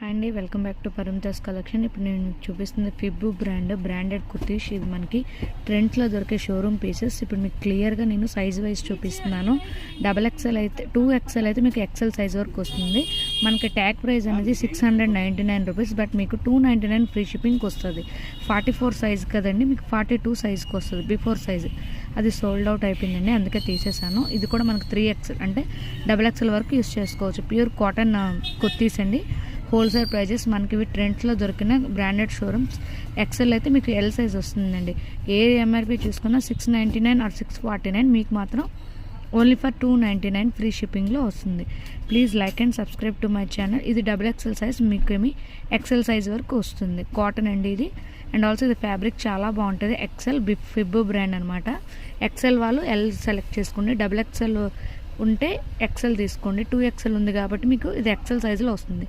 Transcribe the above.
Hi అండి, welcome back to పరిమితాస్ collection. ఇప్పుడు నేను చూపిస్తుంది ఫిబ్బు బ్రాండెడ్ కుర్తీస్. ఇది మనకి ట్రెండ్స్లో దొరికే షోరూమ్ పీసెస్. ఇప్పుడు మీకు క్లియర్గా నేను సైజ్ వైజ్ చూపిస్తున్నాను. XXL అయితే 2XL అయితే మీకు XL సైజ్ వరకు వస్తుంది. మనకి ట్యాగ్ ప్రైస్ అనేది 699 రూపీస్, బట్ మీకు 299 ఫ్రీ షిప్పింగ్కి వస్తుంది. 44 సైజ్ కదండి, మీకు 42 సైజ్కి వస్తుంది. బిఫోర్ సైజ్ అది సోల్డ్ అవుట్ అయిపోయిందండి, అందుకే తీసేసాను. ఇది కూడా మనకు 3XL అంటే XXL వరకు యూస్ చేసుకోవచ్చు. ప్యూర్ కాటన్ కుర్తీస్ అండి. హోల్సేల్ ప్రైజెస్ మనకి ఇవి ట్రెండ్స్లో దొరికిన బ్రాండెడ్ షోరూమ్స్. XL అయితే మీకు L సైజ్ వస్తుందండి. ఏ MRP చూసుకున్నా 699 ఆర్ 649, మీకు మాత్రం ఓన్లీ ఫర్ 299 ఫ్రీ షిప్పింగ్లో వస్తుంది. Please like and subscribe to my channel. ఇది XXL సైజ్, మీకు ఏమి XL సైజ్ వరకు వస్తుంది. కాటన్ అండి ఇది. అండ్ ఆల్సో ఇది ఫ్యాబ్రిక్ చాలా బాగుంటుంది. ఫిబ్బు బ్రాండ్ అనమాట. XL వాళ్ళు L సెలెక్ట్ చేసుకోండి. XXL ఉంటే XL తీసుకోండి. 2XL ఉంది కాబట్టి మీకు ఇది XL సైజులో వస్తుంది.